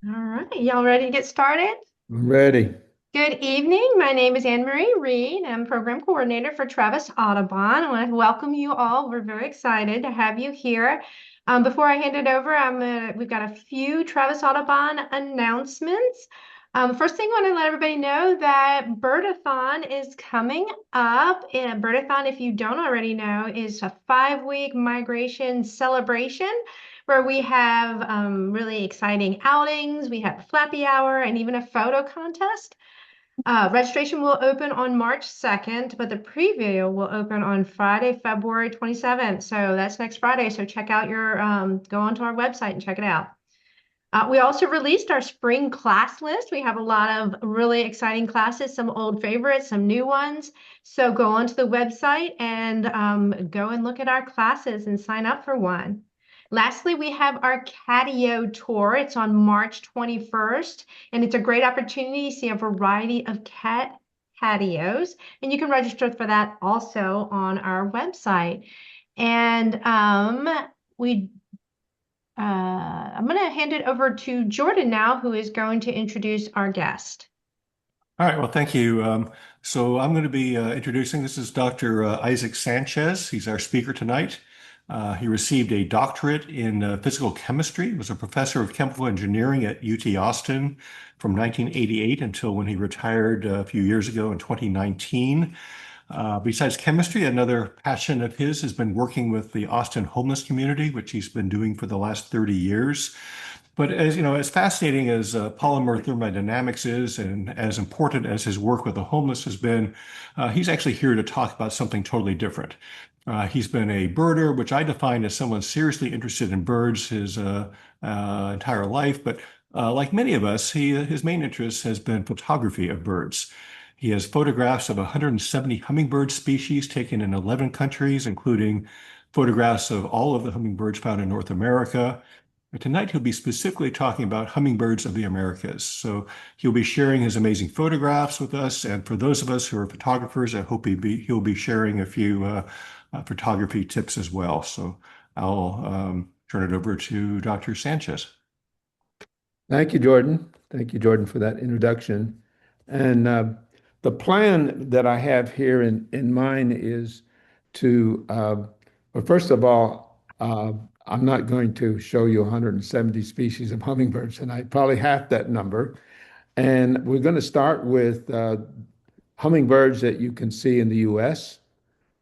All right, y'all ready to get started? I'm ready. Good evening. My name is Anne Marie Reed. I'm program coordinator for Travis Audubon. I want to welcome you all. We're very excited to have you here. Before I hand it over, we've got a few Travis Audubon announcements. First thing, I want to let everybody know that Birdathon is coming up. And Birdathon, if you don't already know, is a 5-week migration celebration where we have really exciting outings. We have a flappy hour and even a photo contest. Registration will open on March 2nd, but the preview will open on Friday, February 27th. So that's next Friday. So check out go onto our website and check it out. We also released our spring class list. We have a lot of really exciting classes, some old favorites, some new ones. So go onto the website and go and look at our classes and sign up for one. Lastly, we have our Catio tour. It's on March 21st, and it's a great opportunity to see a variety of catios, and you can register for that also on our website. And we I'm going to hand it over to Jordan now, who is going to introduce our guest. All right, well, thank you. So I'm going to be introducing, this is Dr. Isaac Sanchez. He's our speaker tonight. He received a doctorate in physical chemistry, was a professor of chemical engineering at UT Austin from 1988 until when he retired a few years ago in 2019. Besides chemistry, another passion of his has been working with the Austin homeless community, which he's been doing for the last 30 years. But as you know, as fascinating as polymer thermodynamics is, and as important as his work with the homeless has been, he's actually here to talk about something totally different. He's been a birder, which I define as someone seriously interested in birds his entire life. But like many of us, his main interest has been photography of birds. He has photographs of 170 hummingbird species taken in 11 countries, including photographs of all of the hummingbirds found in North America. But tonight, he'll be specifically talking about hummingbirds of the Americas. So he'll be sharing his amazing photographs with us. And for those of us who are photographers, I hope he'll be sharing a few photography tips as well. So I'll turn it over to Dr. Sanchez. Thank you, Jordan. Thank you, Jordan, for that introduction. And the plan that I have here in mind is to, well, first of all, I'm not going to show you 170 species of hummingbirds tonight, probably half that number. And we're going to start with hummingbirds that you can see in the US.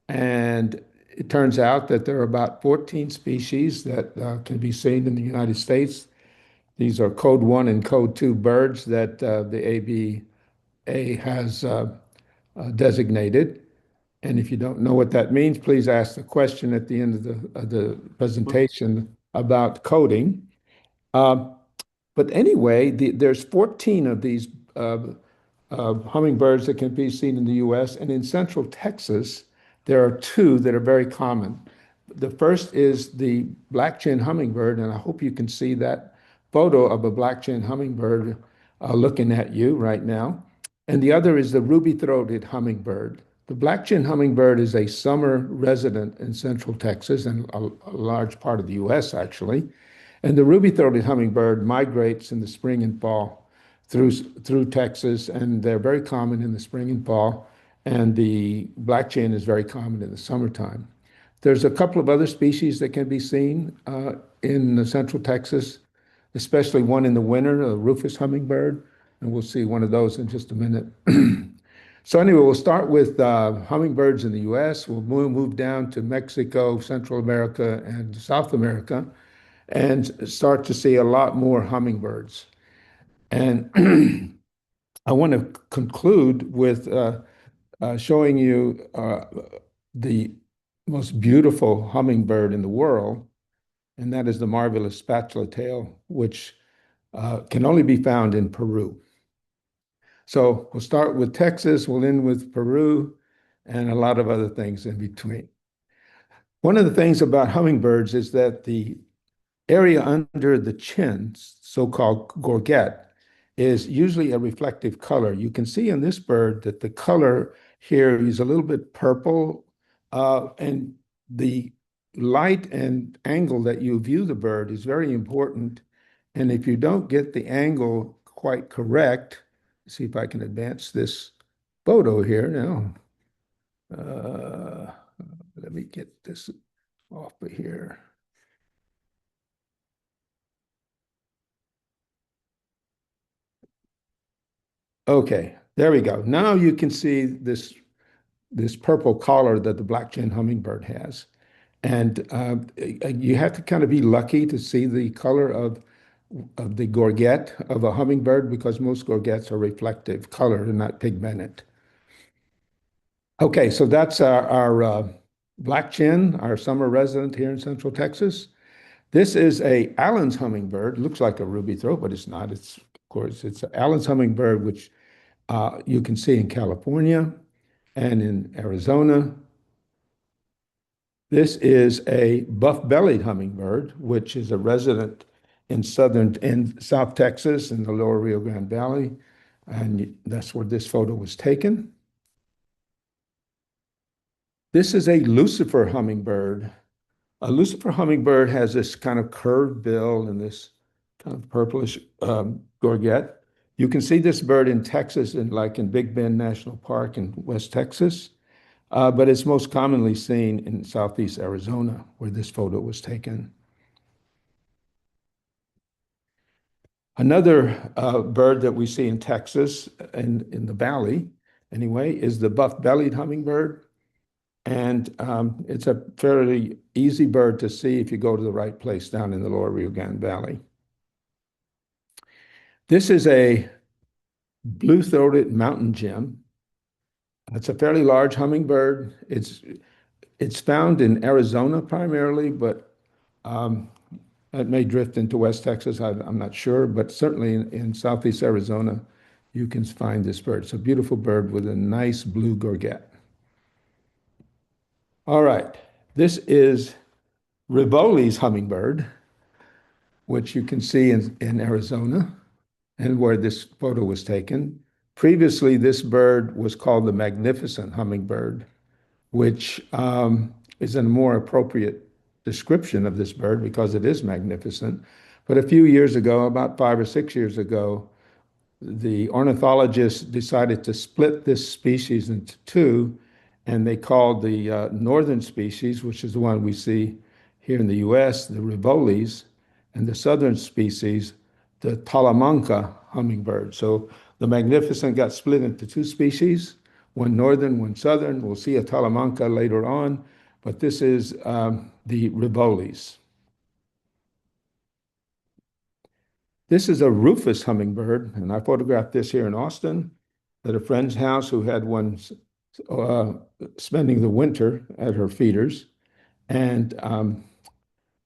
And it turns out that there are about 14 species that can be seen in the United States. These are Code 1 and Code 2 birds that the ABA has designated. And if you don't know what that means, please ask the question at the end of the presentation about coding. Uh, but anyway, there's 14 of these hummingbirds that can be seen in the US. And in central Texas, there are two that are very common. The first is the black-chin hummingbird, and I hope you can see that photo of a black-chin hummingbird looking at you right now. And the other is the ruby-throated hummingbird. The black-chin hummingbird is a summer resident in central Texas and a large part of the US, actually. And the ruby-throated hummingbird migrates in the spring and fall through Texas, and they're very common in the spring and fall. And the black-chin is very common in the summertime. There's a couple of other species that can be seen in central Texas, especially one in the winter, a rufous hummingbird, and we'll see one of those in just a minute. So anyway, we'll start with hummingbirds in the US. We'll move down to Mexico, Central America, and South America, and start to see a lot more hummingbirds. And I want to conclude with showing you the most beautiful hummingbird in the world, and that is the marvelous spatula tail, which can only be found in Peru. So we'll start with Texas, we'll end with Peru, and a lot of other things in between. One of the things about hummingbirds is that the area under the chin, so-called gorget, is usually a reflective color. You can see in this bird that the color here is a little bit purple, and the light and angle that you view the bird is very important And if you don't get the angle quite correct, see if I can advance this photo here now. Let me get this off of here. Okay, there we go. Now you can see this purple collar that the black-chin hummingbird has. And you have to kind of be lucky to see the color of the gorget of a hummingbird because most gorgets are reflective color and not pigmented. Okay, so that's our black chin, our summer resident here in Central Texas. This is a Allen's hummingbird. Looks like a ruby throat, but it's not. It's, of course, it's Allen's hummingbird, which you can see in California and in Arizona. This is a buff-bellied hummingbird, which is a resident in South Texas in the lower Rio Grande Valley. And that's where this photo was taken. This is a Lucifer hummingbird. A Lucifer hummingbird has this kind of curved bill and this kind of purplish gorget. You can see this bird in Texas, like in Big Bend National Park in West Texas, but it's most commonly seen in southeast Arizona, where this photo was taken. Another bird that we see in Texas, and in the valley anyway, is the buff-bellied hummingbird. And it's a fairly easy bird to see if you go to the right place down in the lower Rio Grande Valley. This is a blue-throated mountain gem. It's a fairly large hummingbird. It's found in Arizona primarily, but it may drift into West Texas. I'm not sure, but certainly in southeast Arizona, you can find this bird. It's a beautiful bird with a nice blue gorget. All right, this is Rivoli's hummingbird, which you can see in Arizona and where this photo was taken. Previously, this bird was called the magnificent hummingbird, which is a more appropriate description of this bird because it is magnificent. But a few years ago, about 5 or 6 years ago, the ornithologists decided to split this species into two, and they called the northern species, which is the one we see here in the US, the Rivolis, and the southern species, the Talamanca hummingbird. So the magnificent got split into two species, one northern, one southern. We'll see a Talamanca later on, but this is the Rivolis. This is a rufous hummingbird, and I photographed this here in Austin at a friend's house who had one spending the winter at her feeders. And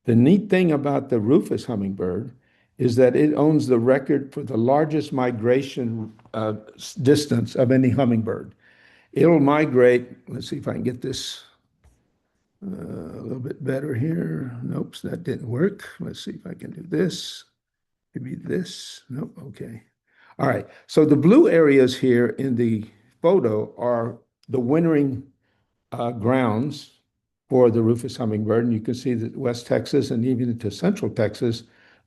the neat thing about the rufous hummingbird is that it owns the record for the largest migration distance of any hummingbird. It'll migrate, let's see if I can get this a little bit better here. Nope, that didn't work. Let's see if I can do this. Maybe this. Nope, okay. All right, so the blue areas here in the photo are the wintering grounds for the rufous hummingbird. And you can see that West Texas and even into Central Texas,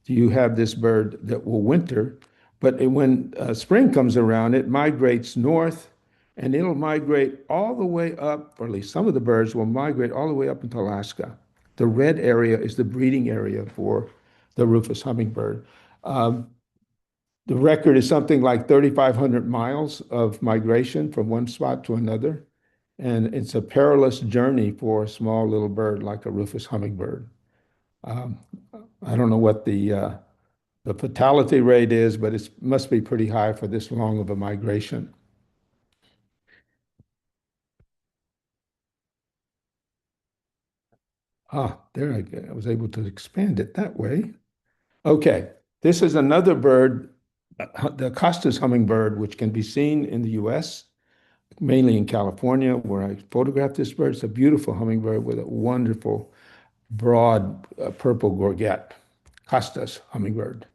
you have this bird that will winter. But when spring comes around, it migrates north and it'll migrate all the way up, or at least some of the birds will migrate all the way up into Alaska. The red area is the breeding area for the rufous hummingbird. The record is something like 3,500 miles of migration from one spot to another. And it's a perilous journey for a small little bird like a rufous hummingbird. I don't know what the fatality rate is, but it must be pretty high for this long of a migration. There I was able to expand it that way. Okay, this is another bird, the Costa's hummingbird, which can be seen in the US, mainly in California, where I photographed this bird. It's a beautiful hummingbird with a wonderful, broad purple gorget, Costa's hummingbird.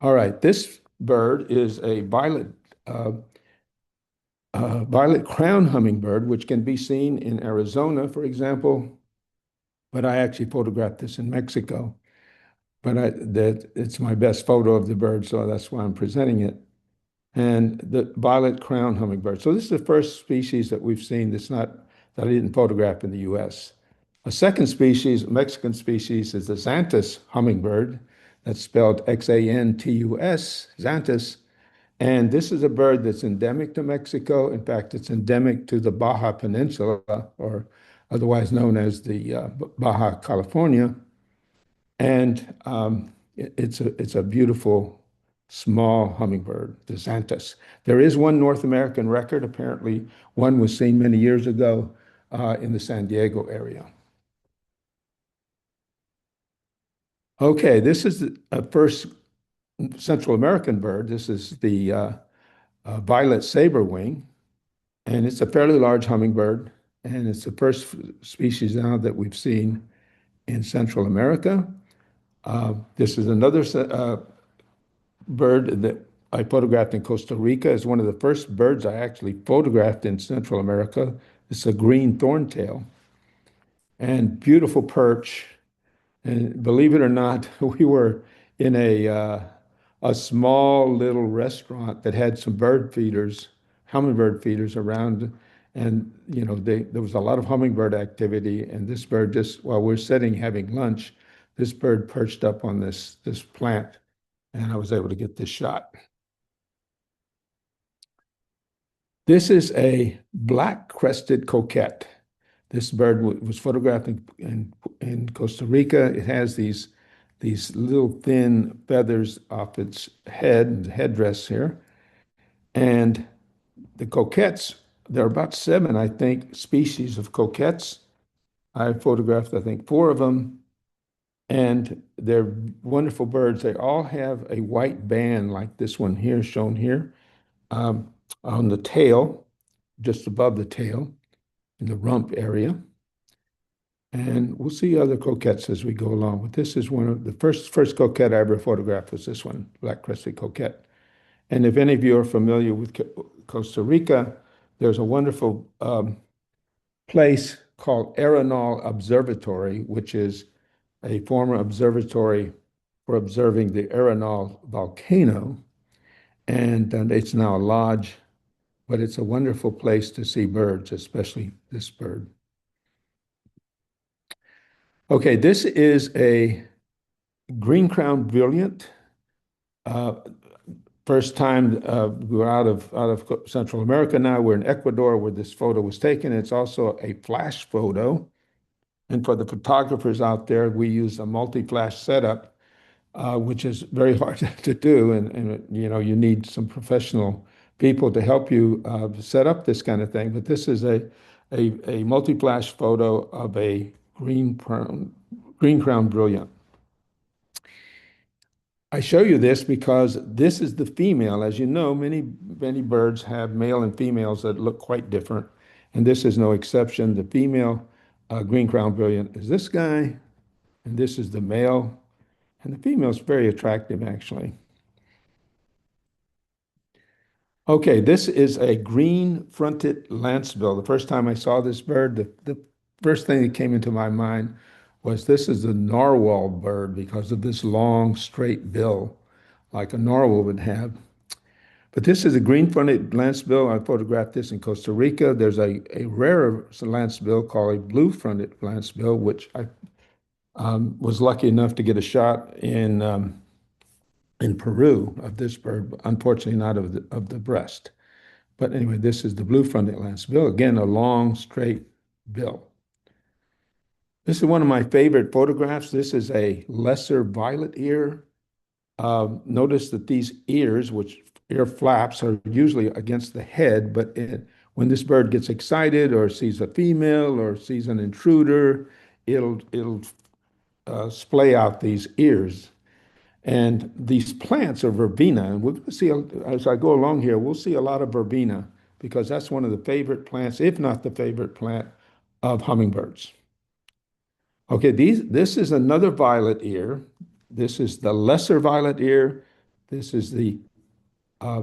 All right, this bird is a violet crown hummingbird, which can be seen in Arizona, for example, but I actually photographed this in Mexico. but that it's my best photo of the bird, so that's why I'm presenting it. And the violet crown hummingbird. So this is the first species that we've seen that's not that I didn't photograph in the U.S. A second species, Mexican species, is the Xanthus hummingbird. That's spelled Xantus, Xanthus. And this is a bird that's endemic to Mexico. In fact, it's endemic to the Baja Peninsula, or otherwise known as the Baja California. And it's a beautiful small hummingbird, the Xanthus. There is one North American record. Apparently, one was seen many years ago in the San Diego area. Okay, this is the first Central American bird. This is the violet saberwing, and it's a fairly large hummingbird, and it's the first species now that we've seen in Central America. This is another bird that I photographed in Costa Rica. It's one of the first birds I actually photographed in Central America. It's a green thorntail and beautiful perch. And believe it or not, we were in a small little restaurant that had some bird feeders, hummingbird feeders around, and there was a lot of hummingbird activity. And this bird just while we're sitting having lunch, this bird perched up on this plant, and I was able to get this shot. This is a black-crested coquette. This bird was photographed in Costa Rica. It has these little thin feathers off its headdress here. And the coquettes, there are about seven, I think, species of coquettes. I photographed, I think, four of them. And they're wonderful birds. They all have a white band like this one here, shown here, on the tail, just above the tail, in the rump area. And we'll see other coquettes as we go along. But this is one of the first coquette I ever photographed was this one, black-crested coquette. And if any of you are familiar with Costa Rica, there's a wonderful place called Arenal Observatory, which is a former observatory for observing the Arenal volcano. And it's now a lodge, but it's a wonderful place to see birds, especially this bird. Okay, this is a green-crowned brilliant. First time we're out of Central America now. We're in Ecuador where this photo was taken. It's also a flash photo. And for the photographers out there, we use a multi-flash setup, which is very hard to do. And you need some professional people to help you set up this kind of thing. But this is a multi-flash photo of a green crown brilliant. I show you this because this is the female. As you know, many birds have male and females that look quite different, and this is no exception. The female green crown brilliant is this guy, and this is the male, and the female is very attractive, actually. Okay, this is a green-fronted lancebill. The first time I saw this bird, the first thing that came into my mind was this is the narwhal bird because of this long, straight bill, like a narwhal would have. But this is a green-fronted lancebill. I photographed this in Costa Rica. There's a rarer lancebill called a blue-fronted lancebill, which I was lucky enough to get a shot in Peru of this bird, but unfortunately not of the breast. But anyway, this is the blue-fronted lancebill. Again, a long, straight bill. This is one of my favorite photographs. This is a lesser violet ear. Notice that these ears, which ear flaps, are usually against the head, but when this bird gets excited or sees a female or sees an intruder, it'll splay out these ears. And these plants are verbena, and we're going to see, as I go along here, we'll see a lot of verbena because that's one of the favorite plants, if not the favorite plant, of hummingbirds. Okay, this is another violet ear. This is the lesser violet ear. This is the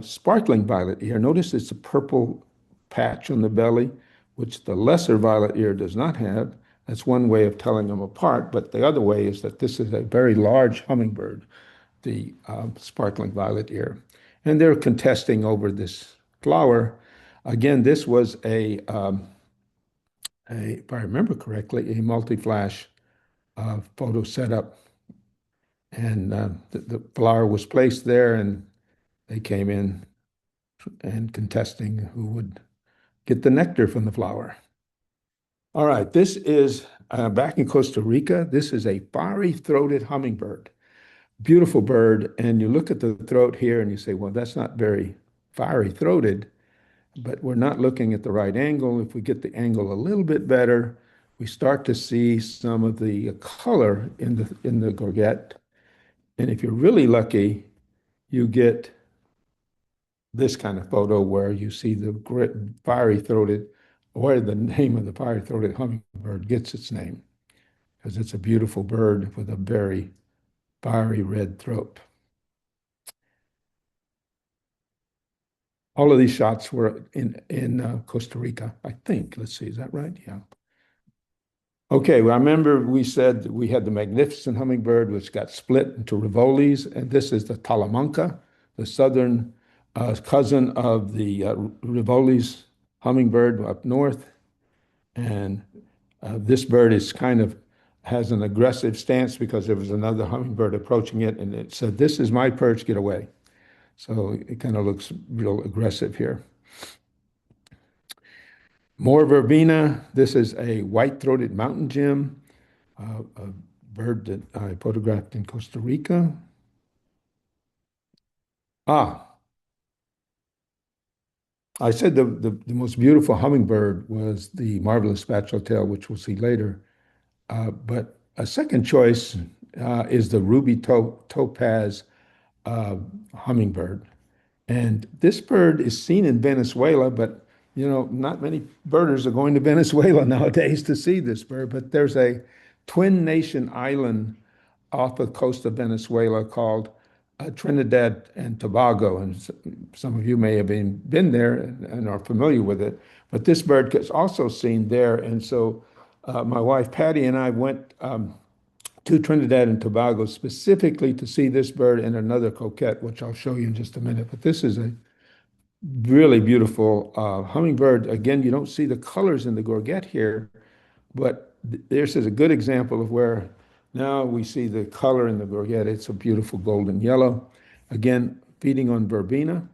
sparkling violet ear. Notice it's a purple patch on the belly, which the lesser violet ear does not have. That's one way of telling them apart, but the other way is that this is a very large hummingbird, the sparkling violet ear. And they're contesting over this flower. Again, this was if I remember correctly, a multi-flash photo setup. And the flower was placed there, and they came in and contesting who would get the nectar from the flower. All right, this is back in Costa Rica. This is a fiery-throated hummingbird. Beautiful bird. And you look at the throat here and you say, well, that's not very fiery-throated, but we're not looking at the right angle. If we get the angle a little bit better, we start to see some of the color in the gorget. And if you're really lucky, you get this kind of photo where you see the fiery-throated, or the name of the fiery-throated hummingbird gets its name, because it's a beautiful bird with a very fiery red throat. All of these shots were in Costa Rica, I think. Let's see, is that right? Yeah. Okay, well, I remember we said we had the magnificent hummingbird, which got split into Rivolis, and this is the Talamanca, the southern cousin of the Rivolis hummingbird up north. And this bird is has an aggressive stance because there was another hummingbird approaching it, and it said, "This is my perch, get away." So it kind of looks real aggressive here. More verbena. This is a white-throated mountain gem, a bird that I photographed in Costa Rica. I said the most beautiful hummingbird was the marvelous spatula tail, which we'll see later. But a second choice is the ruby topaz hummingbird. And this bird is seen in Venezuela, but not many birders are going to Venezuela nowadays to see this bird. But there's a twin nation island off the coast of Venezuela called Trinidad and Tobago. And some of you may have been there and are familiar with it. But this bird is also seen there. And so my wife Patty and I went to Trinidad and Tobago specifically to see this bird and another coquette, which I'll show you in just a minute. But this is a really beautiful hummingbird. Again, you don't see the colors in the gorget here, but this is a good example of where now we see the color in the gorget. It's a beautiful golden yellow. Again, feeding on verbena.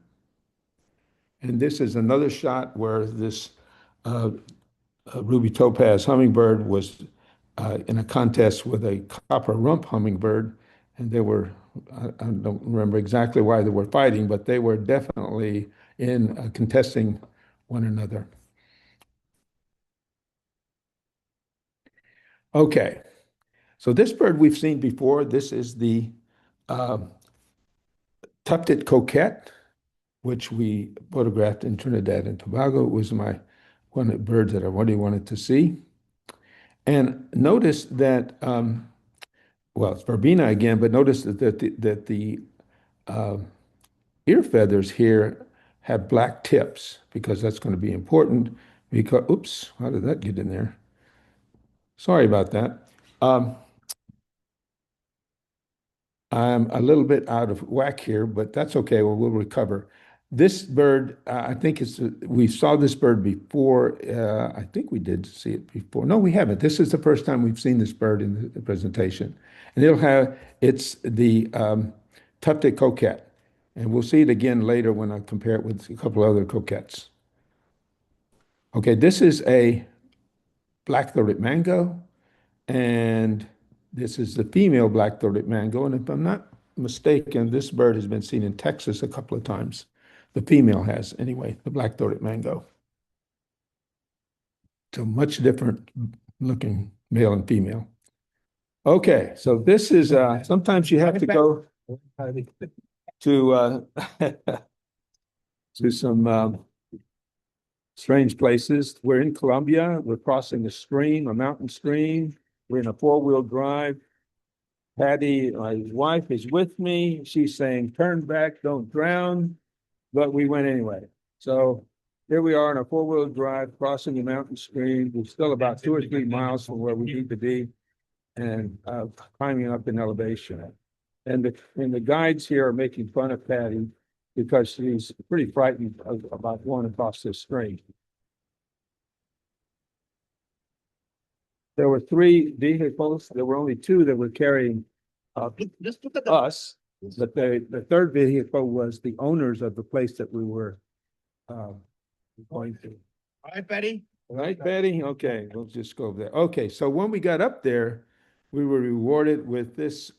And this is another shot where this ruby topaz hummingbird was in a contest with a copper rump hummingbird. And they were, I don't remember exactly why they were fighting, but they were definitely in contesting one another. Okay, so this bird we've seen before. This is the tufted coquette, which we photographed in Trinidad and Tobago. It was one of the birds that I really wanted to see. And notice that, well, it's verbena again, but notice that the ear feathers here have black tips, because that's going to be important. Because, oops, how did that get in there? Sorry about that. I'm a little bit out of whack here, but that's okay. Well, we'll recover. This bird, I think we saw this bird before. I think we did see it before. No, we haven't. This is the first time we've seen this bird in the presentation. And it's the tufted coquette. And we'll see it again later when I compare it with a couple of other coquettes. Okay, this is a black-throated mango. And this is the female black-throated mango. And if I'm not mistaken, this bird has been seen in Texas a couple of times. The female has, anyway, the black-throated mango. So much different looking male and female. Okay, so this is, sometimes you have to go to, to some strange places. We're in Colombia. We're crossing a stream, a mountain stream. We're in a four-wheel drive. Patty, my wife, is with me. She's saying, "Turn back, don't drown." But we went anyway. So Here we are on a four-wheel drive crossing the mountain stream. We're still about 2 or 3 miles from where we need to be and climbing up in elevation. And the guides here are making fun of Patty because she's pretty frightened about going across this stream. There were 3 vehicles. There were only 2 that were carrying us, but the third vehicle was the owners of the place that we were going to. All right, Betty. All right, Betty? Okay, we'll just go over there. Okay, so when we got up there, we were rewarded with this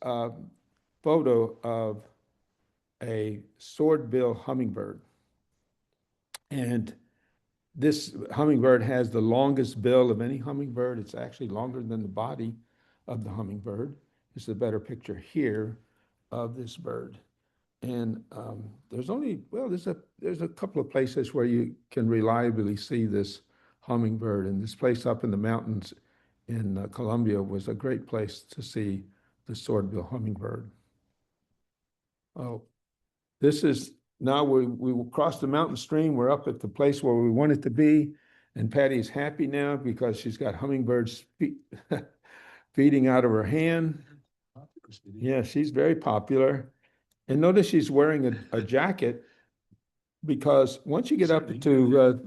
photo of a swordbill hummingbird. And this hummingbird has the longest bill of any hummingbird. It's actually longer than the body of the hummingbird. This is a better picture here of this bird. And there's a couple of places where you can reliably see this hummingbird. And this place up in the mountains in Colombia was a great place to see the swordbill hummingbird. Oh, this is now we crossed the mountain stream. We're up at the place where we wanted to be. And Patty's happy now because she's got hummingbirds feeding out of her hand. Yeah, she's very popular. And notice she's wearing a jacket because once you get up to,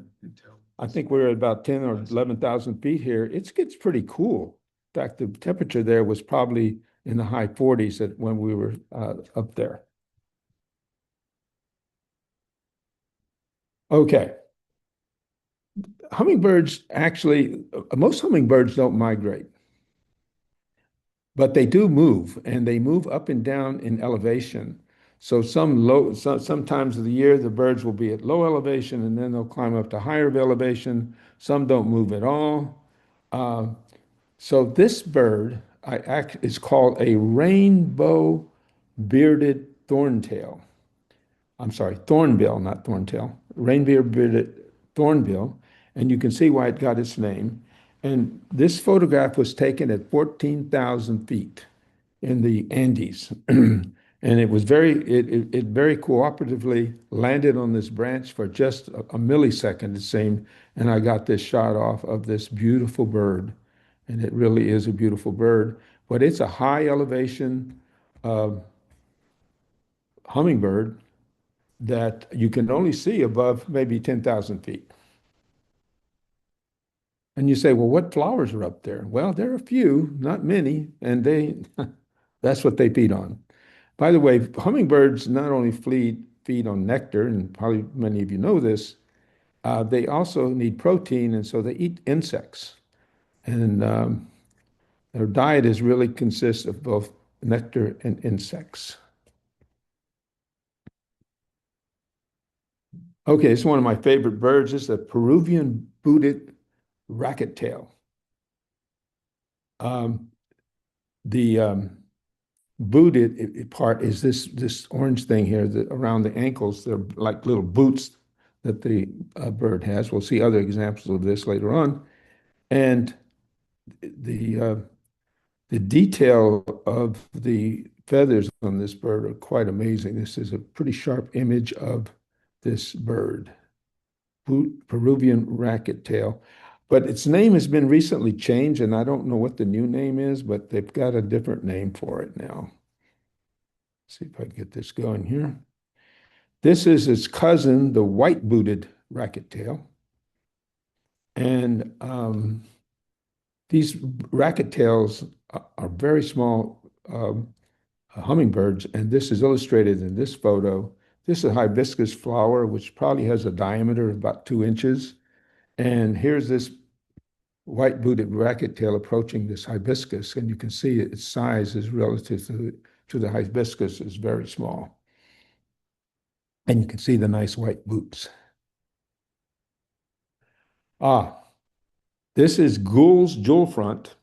I think we're at about 10 or 11,000 feet here, it gets pretty cool. In fact, the temperature there was probably in the high 40s when we were up there. Okay. Hummingbirds actually, most hummingbirds don't migrate, but they do move, and they move up and down in elevation. So sometimes of the year, the birds will be at low elevation, and then they'll climb up to higher elevation. Some don't move at all. So this bird is called a rainbow bearded thorntail. I'm sorry, thornbill, not thorntail. Rainbow bearded thornbill, and you can see why it got its name. And this photograph was taken at 14,000 feet in the Andes. And it was it very cooperatively landed on this branch for just a millisecond, it seemed. And I got this shot off of this beautiful bird. And it really is a beautiful bird. But it's a high elevation hummingbird that you can only see above maybe 10,000 feet. And you say, well, what flowers are up there? Well, there are a few, not many, and that's what they feed on. By the way, hummingbirds not only feed on nectar, and probably many of you know this, they also need protein, and so they eat insects. And their diet really consists of both nectar and insects. Okay, it's one of my favorite birds. It's a Peruvian booted rackettail. The booted part is this orange thing here around the ankles. They're like little boots that the bird has. We'll see other examples of this later on. And the detail of the feathers on this bird are quite amazing. This is a pretty sharp image of this bird, Peruvian rackettail. But its name has been recently changed, and I don't know what the new name is, but they've got a different name for it now. Let's see if I can get this going here. This is its cousin, the white-booted rackettail. And these rackettails are very small hummingbirds, and this is illustrated in this photo. This is a hibiscus flower, which probably has a diameter of about 2 inches. And here's this white-booted rackettail approaching this hibiscus, and you can see its size is relative to the hibiscus is very small. And you can see the nice white boots. This is Gould's jewel front,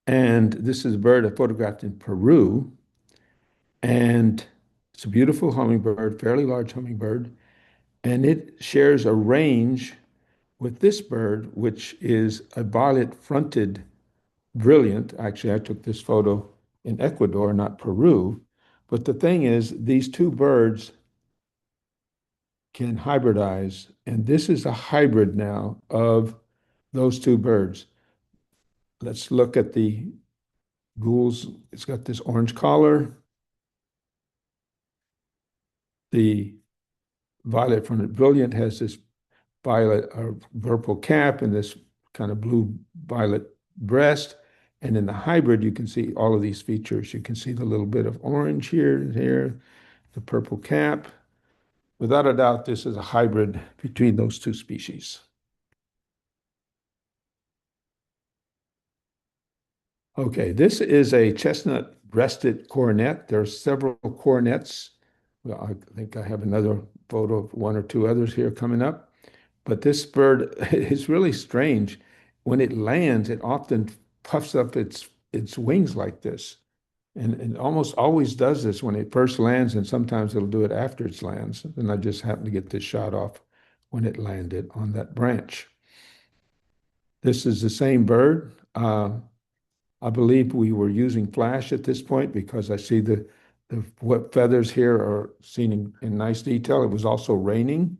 and this is a bird I photographed in Peru. And it's a beautiful hummingbird, fairly large hummingbird, and it shares a range with this bird, which is a violet-fronted brilliant. Actually, I took this photo in Ecuador, not Peru. But the thing is, these two birds can hybridize. And this is a hybrid now of those two birds. Let's look at the gules. It's got this orange collar. The violet fronted brilliant has this violet or purple cap and this kind of blue violet breast. And in the hybrid, you can see all of these features. You can see the little bit of orange here and here, the purple cap. Without a doubt, this is a hybrid between those two species. Okay, this is a chestnut-breasted coronet. There are several coronets. Well, I think I have another photo of one or two others here coming up. But this bird is really strange. When it lands, it often puffs up its wings like this. And it almost always does this when it first lands, and sometimes it'll do it after it lands. And I just happened to get this shot off when it landed on that branch. This is the same bird. I believe we were using flash at this point because I see the what feathers here are seen in nice detail. It was also raining.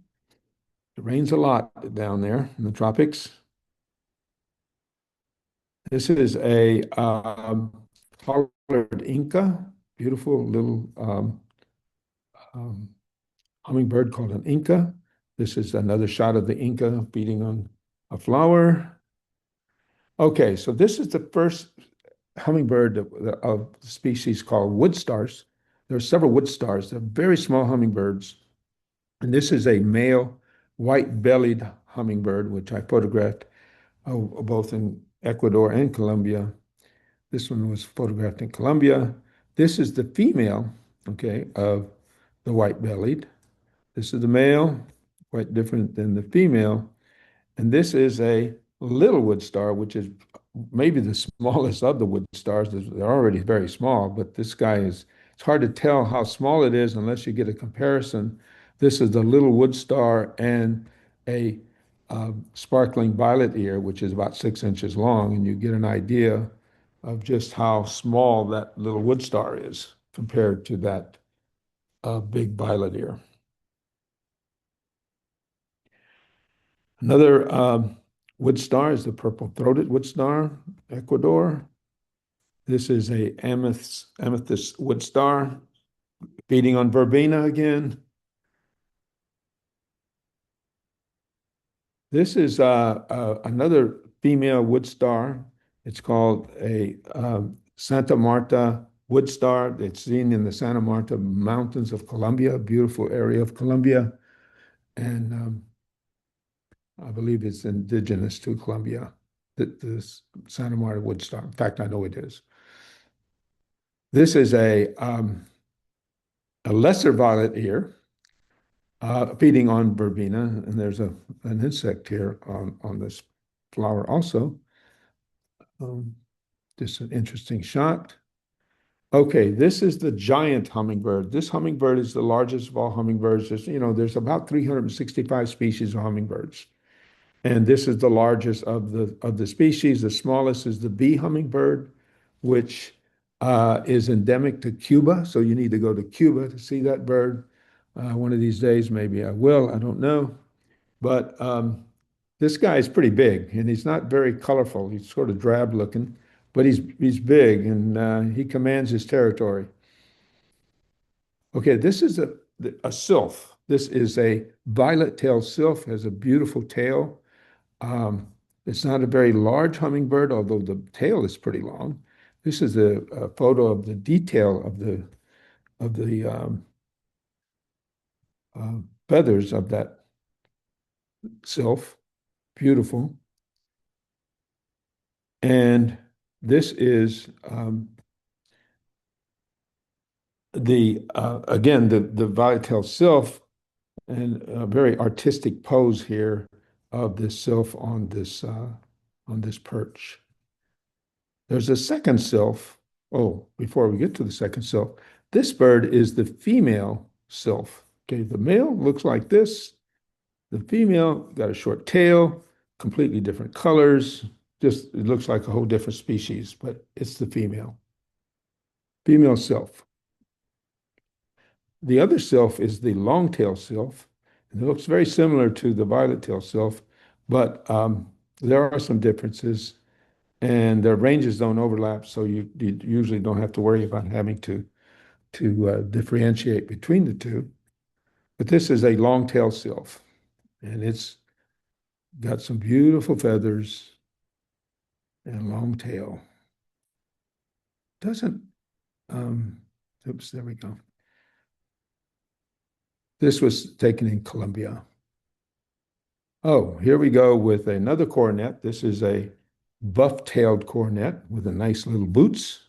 It rains a lot down there in the tropics. This is a collared Inca, beautiful little um, hummingbird called an Inca. This is another shot of the Inca feeding on a flower. Okay, so this is the first hummingbird of the species called wood stars. There are several wood stars. They're very small hummingbirds. And this is a male white-bellied hummingbird, which I photographed both in Ecuador and Colombia. This one was photographed in Colombia. This is the female, okay, of the white-bellied. This is the male, quite different than the female. And this is a little wood star, which is maybe the smallest of the wood stars. They're already very small, but this guy it's hard to tell how small it is unless you get a comparison. This is the little wood star and a sparkling violet ear, which is about 6 inches long, and you get an idea of just how small that little wood star is compared to that big violet ear. Another wood star is the purple-throated wood star, Ecuador. This is a amethyst wood star, feeding on verbena again. This is another female wood star. It's called a Santa Marta wood star. It's seen in the Santa Marta Mountains of Colombia, a beautiful area of Colombia. And I believe it's indigenous to Colombia, the Santa Marta wood star. In fact, I know it is. This is a lesser violet ear feeding on verbena, and there's an insect here on this flower also. Just an interesting shot. Okay, this is the giant hummingbird. This hummingbird is the largest of all hummingbirds. There's about 365 species of hummingbirds. And this is the largest of the species. The smallest is the bee hummingbird, which is endemic to Cuba. So you need to go to Cuba to see that bird. One of these days, maybe I will. I don't know. But this guy is pretty big, and he's not very colorful. He's sort of drab looking, but he's big, and he commands his territory. Okay, this is a sylph. This is a violet-tailed sylph. Has a beautiful tail. It's not a very large hummingbird, although the tail is pretty long. This is a photo of the detail of the feathers of that sylph. Beautiful. And this is again the violet-tailed sylph, and a very artistic pose here of this sylph on this perch. There's a second sylph. Oh, before we get to the second sylph, this bird is the female sylph. Okay, the male looks like this. The female got a short tail, completely different colors. Just it looks like a whole different species, but it's the female sylph. The other sylph is the long-tailed sylph. It looks very similar to the violet-tailed sylph, but there are some differences, and their ranges don't overlap, so you usually don't have to worry about having to differentiate between the two. But this is a long-tailed sylph, and it's got some beautiful feathers and long tail. Doesn't, um, oops, there we go. This was taken in Colombia. Oh, here we go with another coronet. This is a buff-tailed coronet with a nice little boots.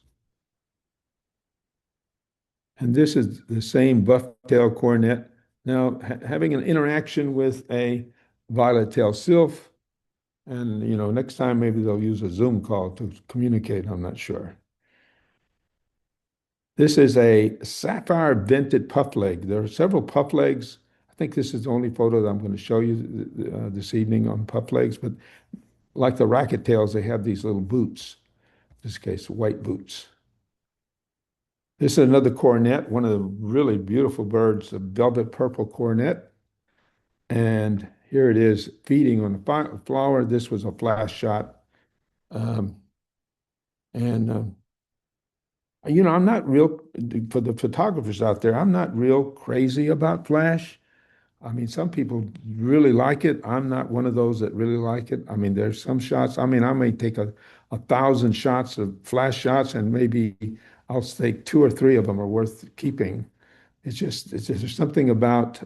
And this is the same buff-tailed coronet. Now, having an interaction with a violet-tailed sylph, and next time maybe they'll use a Zoom call to communicate, I'm not sure. This is a sapphire vented puff leg. There are several puff legs. I think this is the only photo that I'm going to show you this evening on puff legs, but like the racket tails, they have these little boots. In this case, white boots. This is another coronet, one of the really beautiful birds, a velvet purple coronet. And here it is feeding on the flower. This was a flash shot. Um, and I'm not real, for the photographers out there, I'm not real crazy about flash. I mean, some people really like it. I'm not one of those that really like it. I mean, there's some shots. I mean, I may take a 1,000 shots of flash shots, and maybe I'll take 2 or 3 of them are worth keeping. It's just there's something about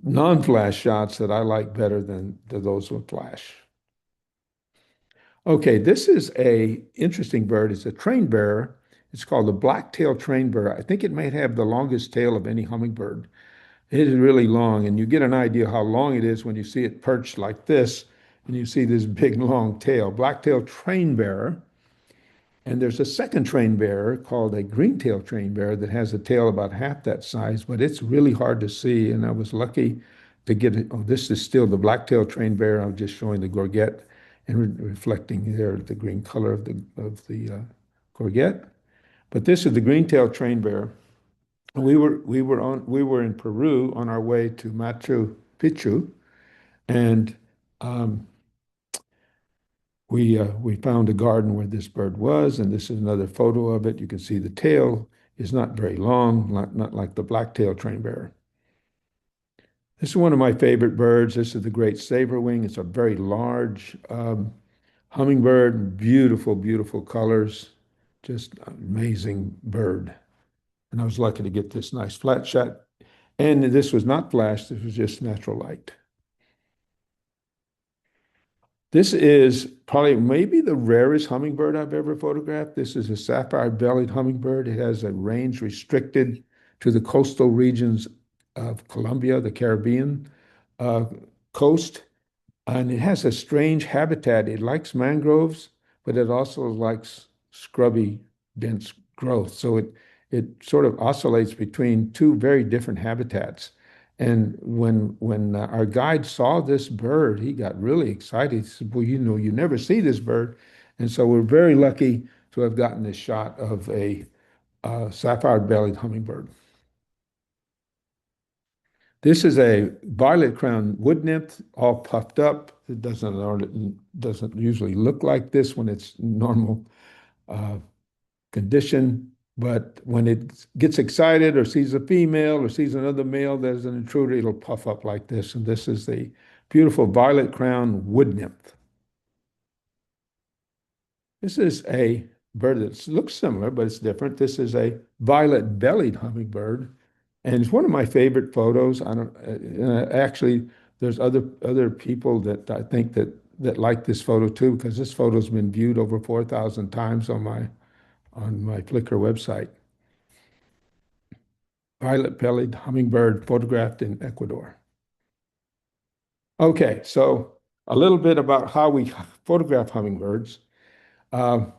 non-flash shots that I like better than those with flash. Okay, this is a interesting bird. It's a train bearer. It's called the black-tailed train bearer. I think it might have the longest tail of any hummingbird. It is really long, and you get an idea how long it is when you see it perched like this, and you see this big long tail. Black-tailed train bearer. And there's a second train bearer called a green-tailed train bearer that has a tail about half that size, but it's really hard to see. And I was lucky to get it. Oh, this is still the black-tailed train bearer. I'm just showing the gorget and reflecting there the green color of the gorget. But this is the green-tailed train bearer. We were in Peru on our way to Machu Picchu, and um, we found a garden where this bird was, and this is another photo of it. You can see the tail is not very long, not like the black-tailed train bearer. This is one of my favorite birds. This is the great saberwing. It's a very large hummingbird, beautiful, beautiful colors, just amazing bird. And I was lucky to get this nice flat shot. And this was not flash, this was just natural light. This is probably maybe the rarest hummingbird I've ever photographed. This is a sapphire-bellied hummingbird. It has a range restricted to the coastal regions of Colombia, the Caribbean uh, coast. And it has a strange habitat. It likes mangroves, but it also likes scrubby, dense growth. So it sort of oscillates between two very different habitats. And when our guide saw this bird, he got really excited. He said, "Well, you never see this bird." And so we're very lucky to have gotten this shot of a sapphire-bellied hummingbird. This is a violet-crowned wood nymph, all puffed up. It doesn't usually look like this when it's normal uh, condition, but when it gets excited or sees a female or sees another male, there's an intruder, it'll puff up like this. And this is the beautiful violet-crowned wood nymph. This is a bird that looks similar, but it's different. This is a violet-bellied hummingbird. And it's one of my favorite photos. I don't actually. There's other people that I think that like this photo too, because this photo's been viewed over 4,000 times on my Flickr website. Violet-bellied hummingbird photographed in Ecuador. Okay, so a little bit about how we photograph hummingbirds. Um,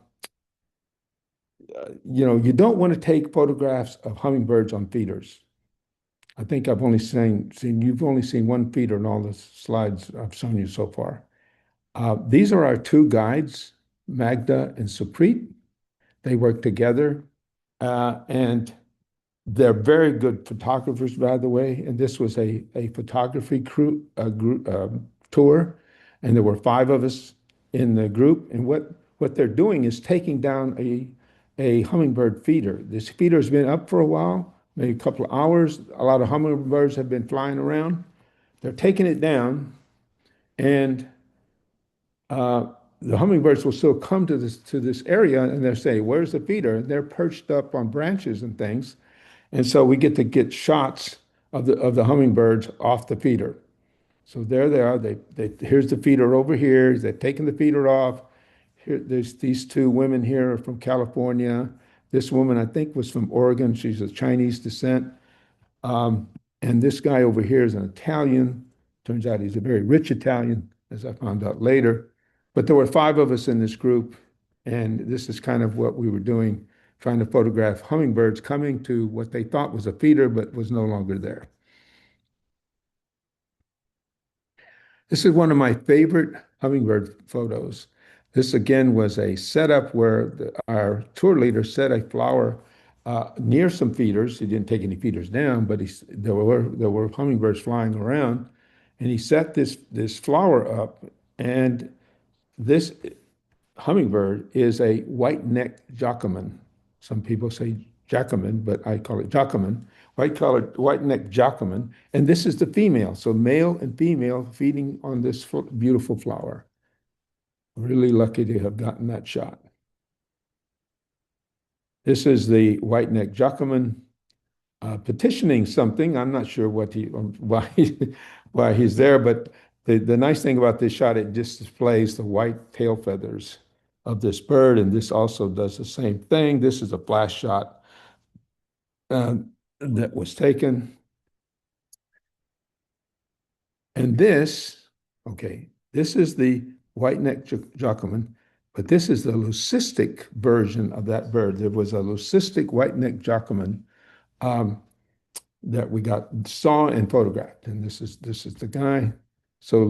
you don't want to take photographs of hummingbirds on feeders. I think I've only seen you've only seen one feeder in all the slides I've shown you so far. These are our two guides, Magda and Suprit. They work together, and They're very good photographers, by the way. And this was a photography crew a group tour, and there were five of us in the group. And what they're doing is taking down a hummingbird feeder. This feeder has been up for a while, maybe a couple of hours. A lot of hummingbirds have been flying around. They're taking it down, and uh, the hummingbirds will still come to this area, and they'll say, "Where's the feeder?" And they're perched up on branches and things, and so we get to get shots of the hummingbirds off the feeder. So there they are. Here's the feeder over here. They've taken the feeder off. Here, there's these two women here are from California. This woman, I think, was from Oregon. She's of Chinese descent. Um, and this guy over here is an Italian. Turns out he's a very rich Italian, as I found out later. But there were five of us in this group, and this is kind of what we were doing, trying to photograph hummingbirds coming to what they thought was a feeder, but was no longer there. This is one of my favorite hummingbird photos. This again was a setup where our tour leader set a flower near some feeders. He didn't take any feeders down, but there were hummingbirds flying around, and he set this flower up. And this hummingbird is a white-necked jacquemin. Some people say jacquemin, but I call it jacquemin. White-colored, white-necked jacquemin. And this is the female. So male and female feeding on this beautiful flower. Really lucky to have gotten that shot. This is the white-necked jacquemin petitioning something. I'm not sure why he's there, but the nice thing about this shot, it just displays the white tail feathers of this bird, and this also does the same thing. This is a flash shot that was taken. And this, okay, this is the white-necked jacquemin, but this is the leucistic version of that bird. There was a leucistic white-necked jacquemin that we saw and photographed, and this is the guy. So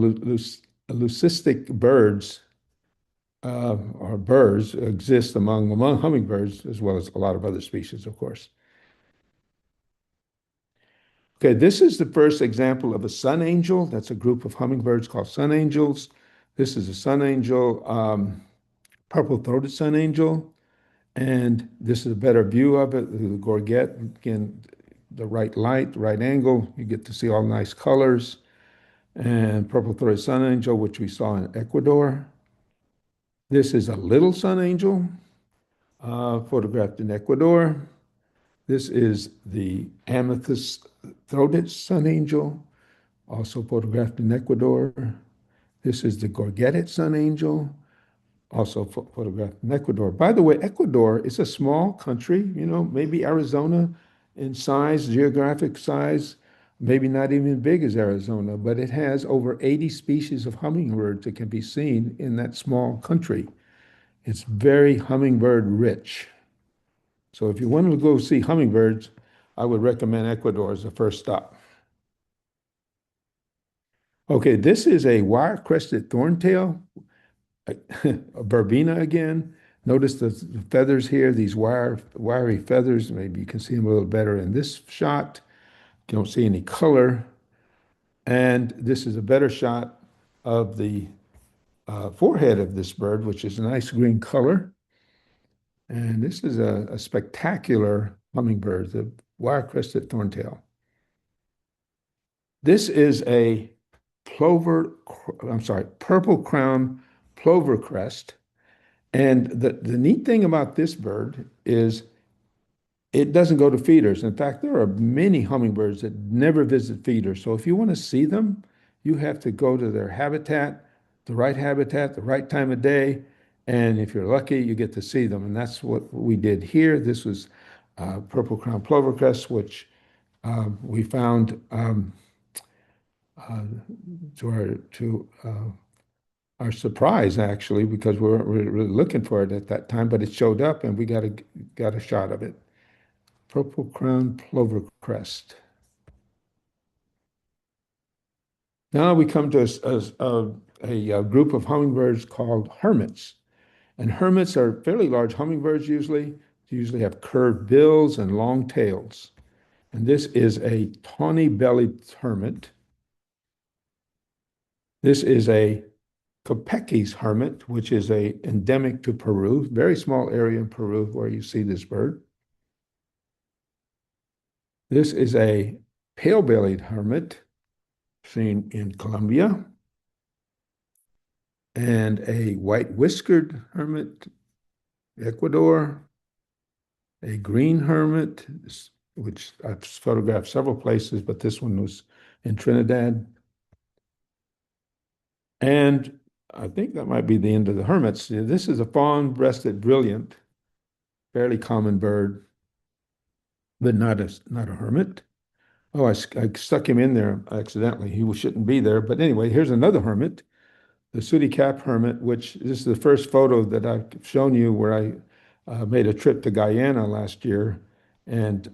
leucistic birds or birds exist among hummingbirds as well as a lot of other species, of course. Okay, this is the first example of a sun angel. That's a group of hummingbirds called sun angels. This is a sun angel, purple-throated sun angel. And this is a better view of it. The gorget, again, the right light, the right angle. You get to see all nice colors. And purple-throated sun angel, which we saw in Ecuador. This is a little sun angel, photographed in Ecuador. This is the amethyst-throated sun angel, also photographed in Ecuador. This is the gorgeted sun angel, also photographed in Ecuador. By the way, Ecuador is a small country, maybe Arizona in size, geographic size, maybe not even big as Arizona, but it has over 80 species of hummingbirds that can be seen in that small country. It's very hummingbird rich. So if you want to go see hummingbirds, I would recommend Ecuador as the first stop. Okay, this is a wire-crested thorntail, a verbena again. Notice the feathers here, these wiry feathers. Maybe you can see them a little better in this shot. You don't see any color. And this is a better shot of the forehead of this bird, which is a nice green color. And this is a spectacular hummingbird, the wire-crested thorntail. This is a purple crown plover crest. And the neat thing about this bird is it doesn't go to feeders. In fact, there are many hummingbirds that never visit feeders. So if you want to see them, you have to go to their habitat, the right time of day. And if you're lucky, you get to see them. And that's what we did here. This was purple crown plovercrest, which we found to our surprise, actually, because we weren't really looking for it at that time, but it showed up and we got a shot of it. Purple crown plovercrest. Now we come to a group of hummingbirds called hermits. And hermits are fairly large hummingbirds usually. They usually have curved bills and long tails. And this is a tawny-bellied hermit. This is a Kopeki's hermit, which is a endemic to Peru, very small area in Peru where you see this bird. This is a pale-bellied hermit seen in Colombia, and a white-whiskered hermit, Ecuador, a green hermit, which I've photographed several places, but this one was in Trinidad. And I think that might be the end of the hermits. This is a fawn-breasted brilliant, fairly common bird, but not a hermit. Oh, I stuck him in there accidentally. He shouldn't be there. But anyway, here's another hermit, the sooty cap hermit, which this is the first photo that I've shown you where I made a trip to Guyana last year and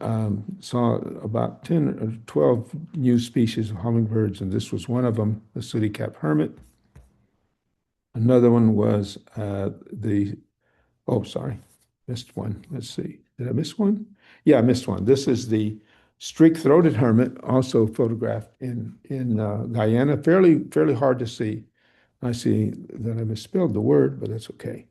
saw about 10 or 12 new species of hummingbirds, and this was one of them, the sooty cap hermit. Another one was oh, sorry, missed one. Let's see. Did I miss one? Yeah, I missed one. This is the streak-throated hermit, also photographed in Guyana. Fairly hard to see. I see that I misspelled the word, but that's okay.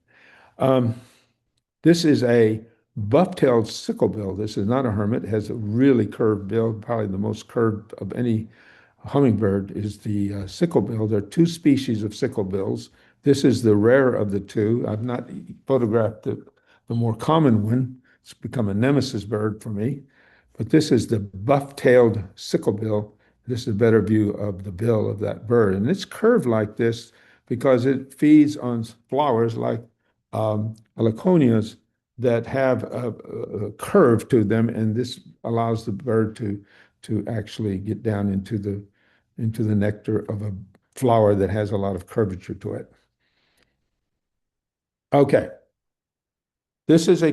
This is a buff-tailed sicklebill. This is not a hermit. It has a really curved bill. Probably the most curved of any hummingbird is the sicklebill. There are two species of sicklebills. This is the rare of the two. I've not photographed the more common one. It's become a nemesis bird for me. But this is the buff-tailed sicklebill. This is a better view of the bill of that bird. And it's curved like this because it feeds on flowers like heliconias that have a curve to them, and this allows the bird to actually get down into the nectar of a flower that has a lot of curvature to it. Okay, this is a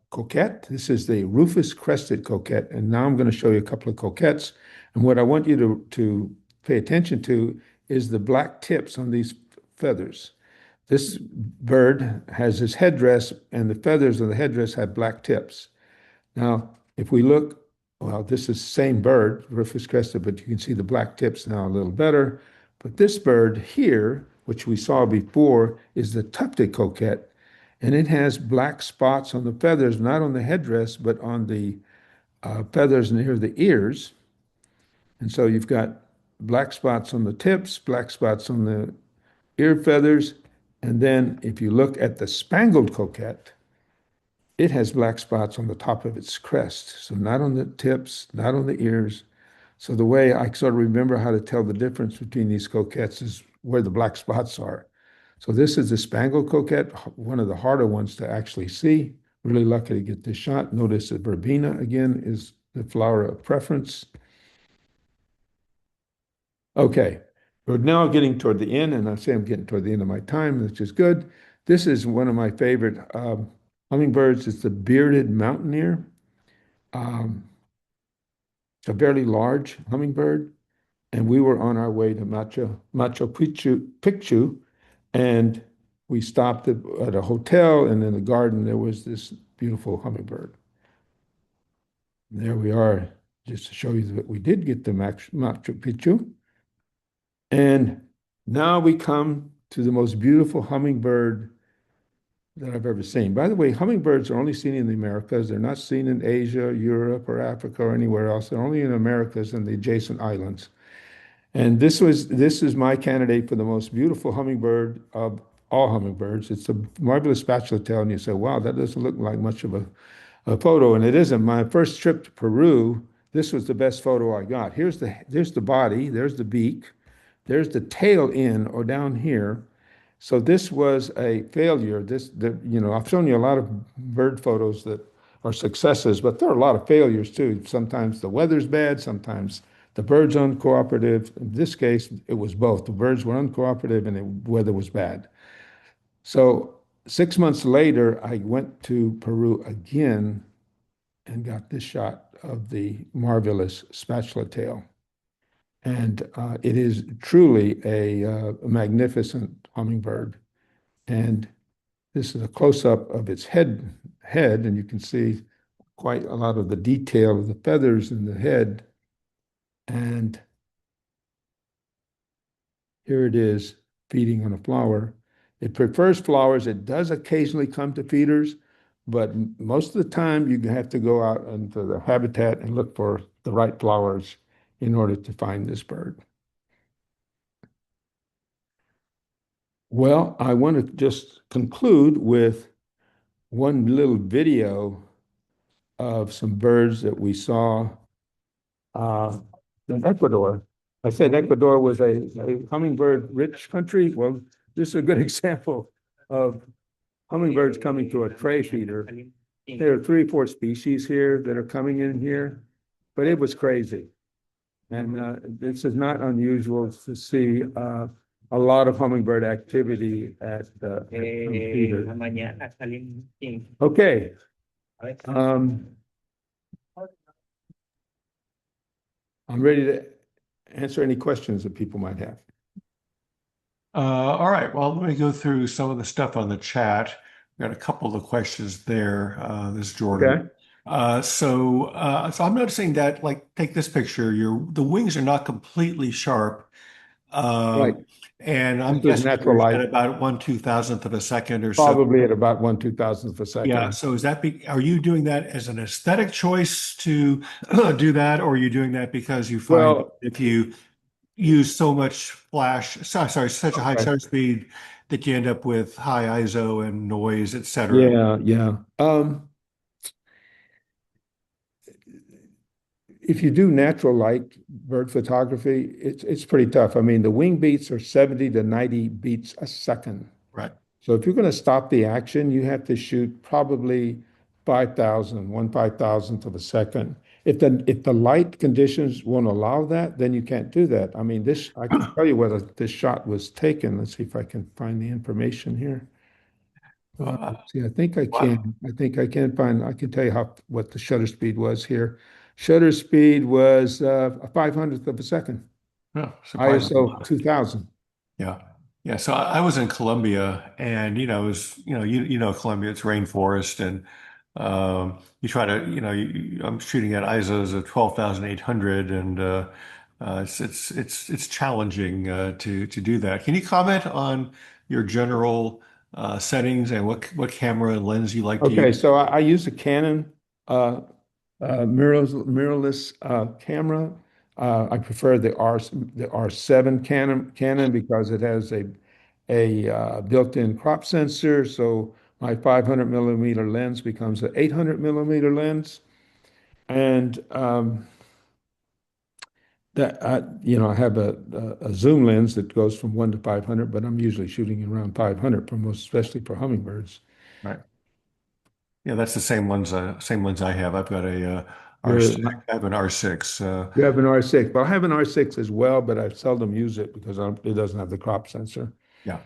coquette. This is the rufous-crested coquette, and now I'm going to show you a couple of coquettes. And what I want you to pay attention to is the black tips on these feathers. This bird has this headdress, and the feathers of the headdress have black tips. Now, if we look, well, this is the same bird, rufous crested, but you can see the black tips now a little better. But this bird here, which we saw before, is the tufted coquette, and it has black spots on the feathers, not on the headdress, but on the feathers near the ears. And so you've got black spots on the tips, black spots on the ear feathers, and then if you look at the spangled coquette, it has black spots on the top of its crest. So not on the tips, not on the ears. So the way I sort of remember how to tell the difference between these coquettes is where the black spots are. So this is the spangled coquette, one of the harder ones to actually see. Really lucky to get this shot. Notice that verbena, again, is the flower of preference. Okay, we're now getting toward the end, and I say I'm getting toward the end of my time, which is good. This is one of my favorite hummingbirds. It's the bearded mountaineer. It's a very large hummingbird, and we were on our way to Machu Picchu, and we stopped at a hotel, and in the garden there was this beautiful hummingbird. And there we are, just to show you that we did get to Machu Picchu. And now we come to the most beautiful hummingbird that I've ever seen. By the way, hummingbirds are only seen in the Americas. They're not seen in Asia, Europe, or Africa, or anywhere else. They're only in the Americas and the adjacent islands. And this is my candidate for the most beautiful hummingbird of all hummingbirds. It's a marvelous spatula tail, and you say, wow, that doesn't look like much of a photo, and it isn't. My first trip to Peru, this was the best photo I got. There's the body, there's the beak, there's the tail in or down here. So this was a failure. I've shown you a lot of bird photos that are successes, but there are a lot of failures too. Sometimes the weather's bad, sometimes the bird's uncooperative. In this case, it was both. The birds were uncooperative and the weather was bad. So 6 months later, I went to Peru again and got this shot of the marvelous spatula tail. And it is truly a magnificent hummingbird. And this is a close-up of its head, and you can see quite a lot of the detail of the feathers in the head. And here it is feeding on a flower. It prefers flowers. It does occasionally come to feeders, but most of the time you have to go out into the habitat and look for the right flowers in order to find this bird. Well, I want to just conclude with one little video of some birds that we saw uh, in Ecuador. I said Ecuador was a hummingbird-rich country. Well, this is a good example of hummingbirds coming to a tray feeder. There are 3 or 4 species here that are coming in here, but it was crazy. And this is not unusual to see a lot of hummingbird activity at the feeder. Okay. I'm ready to answer any questions that people might have. All right. Well, let me go through some of the stuff on the chat. We got a couple of questions there. This is Jordan. Okay. So I'm noticing that, like, take this picture. The wings are not completely sharp, Right. and I'm This is guessing natural you're light, at about 1/2000th of a second or so. probably at about 1/2000th of a Yeah. second. So are you doing that as an aesthetic choice to do that, or are you doing that because you find Well, if you use so much such a high okay. shutter speed that you end up with high ISO and noise, etc. Yeah, yeah. If you do natural light bird photography, it's pretty tough. I mean, the wing beats are 70 to 90 beats a second. Right. So if you're going to stop the action, you have to shoot probably 5,000th of a second. If the light conditions won't allow that, then you can't do that. I mean, this I can tell you whether this shot was taken. Let's see if I can find the information here. Let's see, I think I Wow. can. I think I can find. I can tell you what the shutter speed was here. Shutter speed was a 500th of a second. Yeah, surprisingly ISO low. 2000. Yeah. Yeah. So I was in Colombia and, it was, Colombia, it's rainforest and you try to, I'm shooting at ISOs of 12,800 and it's challenging to do that. Can you comment on your general settings and what camera and lens you like to Okay, use? so I use a Canon uh, mirrorless camera. I prefer the R7 Canon because it has a built-in crop sensor. So my 500 millimeter lens becomes an 800 millimeter lens, and I have a zoom lens that goes from 1 to 500, but I'm usually shooting around 500 especially for hummingbirds. Right. Yeah, that's the same lens I have. I've got a R6. You're, I have an R6. you have an R6. Well, I have an R6 as well, but I seldom use it because it doesn't have the crop sensor. Yeah.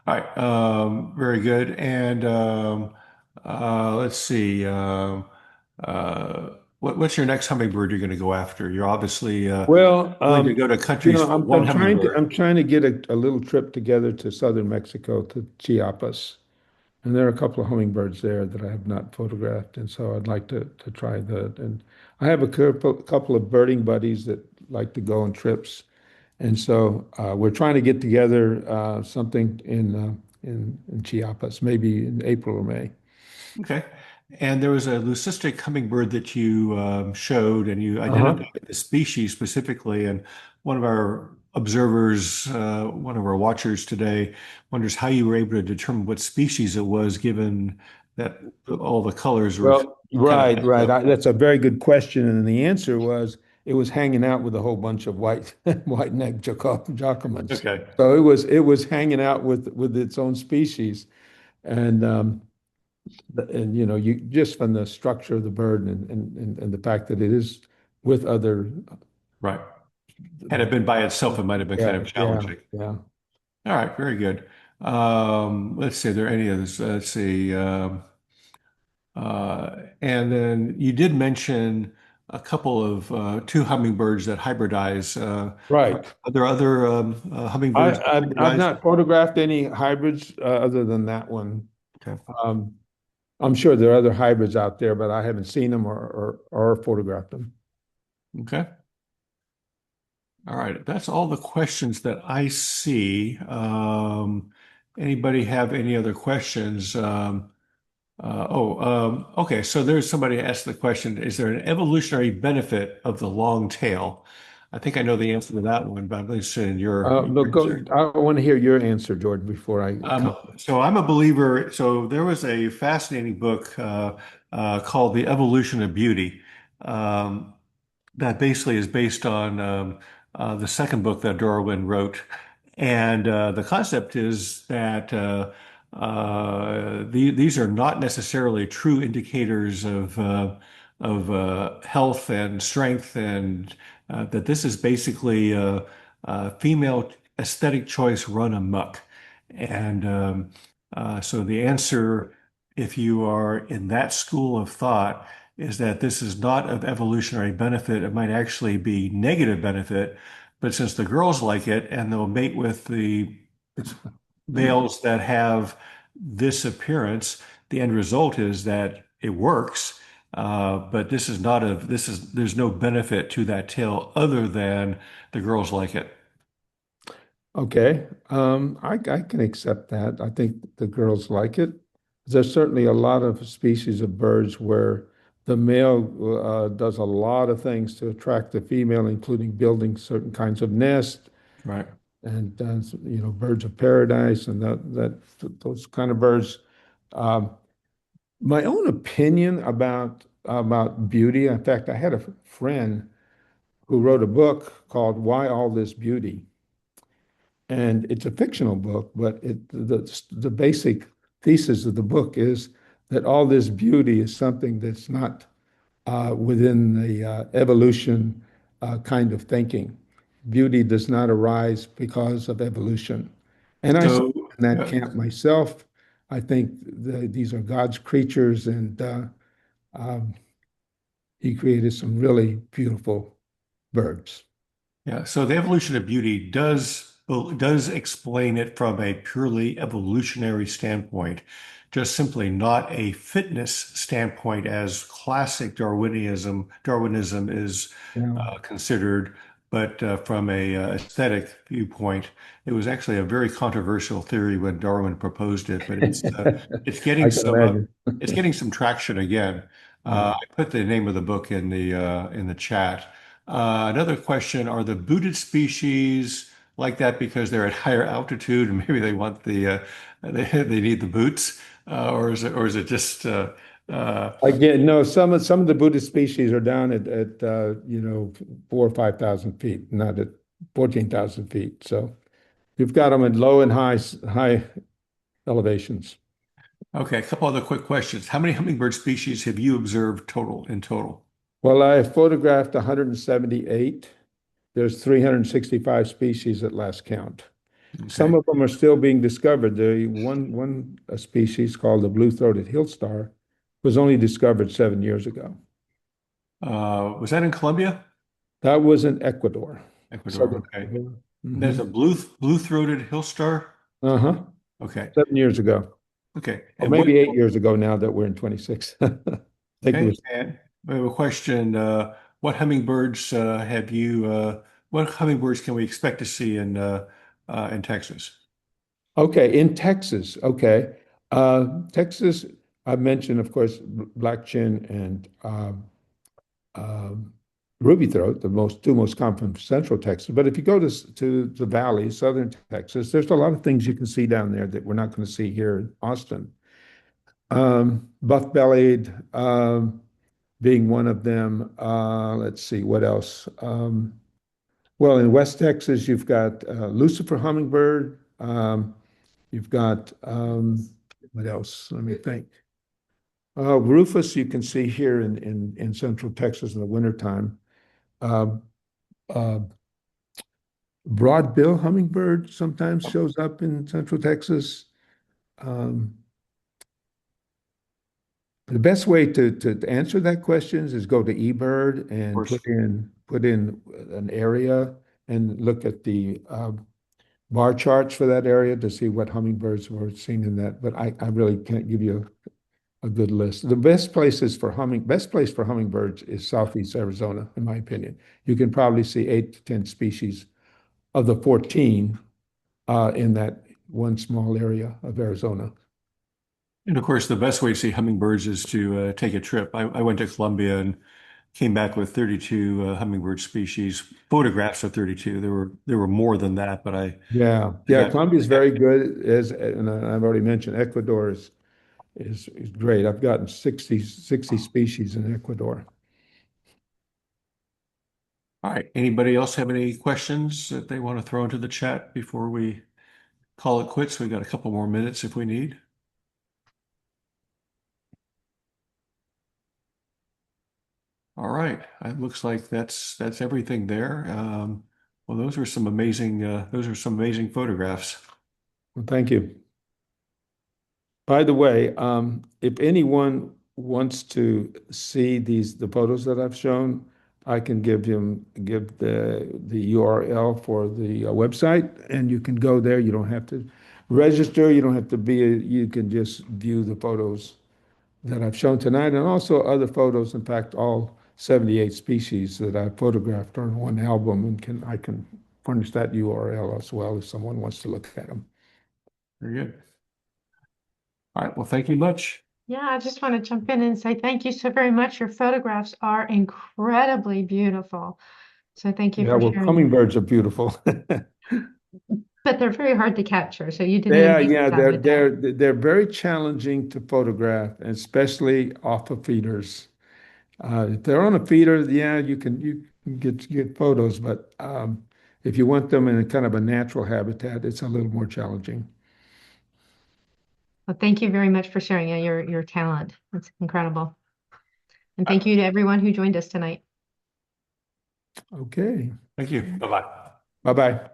All right. Very good. And let's see. What's your next hummingbird you're going to go after? You're obviously Well, willing to go to countries for one I'm hummingbird. trying to get a little trip together to southern Mexico to Chiapas, and there are a couple of hummingbirds there that I have not photographed, and so I'd like to try that. And I have a couple of birding buddies that like to go on trips, and so we're trying to get together something in Chiapas, maybe in April or May. Okay. And there was a leucistic hummingbird that you showed, and you Uh-huh. identified the species specifically. And one of our observers, one of our watchers today, wonders how you were able to determine what species it was, given that all the colors were Well, kind of right, messed right. up. That's a very good question, and the answer was it was hanging out with a whole bunch of white-necked jacomans. Okay. So it was hanging out with its own species, and you just from the structure of the bird and the fact that it is with other. Right. Had it been by itself, it might have been kind Yeah, of yeah, challenging. yeah. All right, very good. Let's see, are there any others? Let's see. And then you did mention a couple of two hummingbirds that hybridize. Right. Are there other I, hummingbirds that I've hybridize? not photographed any hybrids other than that one. Okay. Um, I'm sure there are other hybrids out there, but I haven't seen them or photographed them. Okay. All right. That's all the questions that I see. Anybody have any other questions? Okay. So there's somebody asked the question, is there an evolutionary benefit of the long tail? I think I know the answer to that one, but I'm interested in No, your go. answer. I want to hear your answer, Jordan, before I comment. So I'm a believer. So there was a fascinating book called The Evolution of Beauty. Um, that basically is based on the second book that Darwin wrote. And the concept is that these are not necessarily true indicators of health and strength, and that this is basically female aesthetic choice run amok. And so the answer, if you are in that school of thought, is that this is not of evolutionary benefit. It might actually be negative benefit, but since the girls like it and they'll mate with the males that have this appearance, the end result is that it works. But this is not a this is there's no benefit to that tail other than the girls like it. Okay, I can accept that. I think the girls like it. There's certainly a lot of species of birds where the male does a lot of things to attract the female, including building certain kinds of nests Right. and birds of paradise and those kind of birds. Um, my own opinion about beauty. In fact, I had a friend who wrote a book called "Why All This Beauty." And it's a fictional book, but the basic thesis of the book is that all this beauty is something that's not within the evolution kind of thinking. Beauty does not arise because of evolution. And I sit So, in that yeah, camp myself. I think these are God's creatures, and um, He created some really beautiful birds. yeah. So the evolution of beauty does explain it from a purely evolutionary standpoint, just simply not a fitness standpoint as classic Darwinism is Yeah. considered, but from a aesthetic viewpoint, it was actually a very controversial theory when Darwin proposed it, but it's I getting can some imagine. it's getting some traction again. Yeah. I put the name of the book in the chat. Another question, are the booted species like that because they're at higher altitude and maybe they want they need the boots, or is it just uh, Again, no, some of the Buddhist species are down at 4 or 5 thousand feet, not at 14,000 feet. So you've got them at low and high elevations. okay, a couple other quick questions. How many hummingbird species have you observed total? Well, I photographed 178. There's 365 species at last count. Some Okay. of them are still being discovered. The one species called the blue-throated hill star was only discovered 7 years ago. Was that in Colombia? That was in Ecuador, Ecuador, southern okay. Ecuador. There's a Hmm. blue-throated hill star? Uh-huh. Okay. 7 years ago, Okay. or And what maybe 8 years ago now that we're in 26. I think it okay, was. and we have a question. What hummingbirds what hummingbirds can we expect to see in Texas? Okay, in Texas. Okay. Texas, I mentioned, of course, black chin and ruby throat, the two most common from Central Texas. But if you go to the valley, Southern Texas, there's a lot of things you can see down there that we're not going to see here in Austin. Buff-bellied being one of them. Let's see, what else? Well, in West Texas, you've got Lucifer hummingbird. You've got what else? Let me think. Rufus, you can see here in Central Texas in the wintertime. Uh, uh, Broadbill hummingbird sometimes shows up in Central Texas. Um, the best way to answer that question is go to eBird Of and course. put in an area and look at the bar charts for that area to see what hummingbirds were seen in that. But I really can't give you a good list. The best place for hummingbirds is Southeast Arizona, in my opinion. You can probably see 8 to 10 species of the 14 in that one small area of Arizona. And of course, the best way to see hummingbirds is to take a trip. I went to Colombia and came back with 32 hummingbird species, photographs of 32. There were more than that, but Yeah, I yeah, got Colombia is I got very good. And I've already mentioned Ecuador is great. I've gotten 60 species in Ecuador. All right. Anybody else have any questions that they want to throw into the chat before we call it quits? We've got a couple more minutes if we need. All right. It looks like that's everything there. Well, those are some amazing photographs. Well, thank you. By the way, if anyone wants to see the photos that I've shown, I can give the URL for the website, and you can go there. You don't have to register. You don't have to you can just view the photos that I've shown tonight, and also other photos. In fact, all 78 species that I photographed are in one album, and I can furnish that URL as well if someone wants to look at them. Very good. All right. Well, thank you much. Yeah, I just want to jump in and say thank you so very much. Your photographs are incredibly beautiful. So thank you Yeah, for well, sharing that. hummingbirds are beautiful. But they're very hard to capture, so you did an Yeah, amazing yeah, job with that. they're very challenging to photograph, especially off of feeders. If they're on a feeder, yeah, you can get photos, but if you want them in a kind of a natural habitat, it's a little more challenging. Well, thank you very much for sharing your talent. It's incredible. And All thank right. you to everyone who joined us tonight. Okay, Thank you. Bye-bye. bye-bye.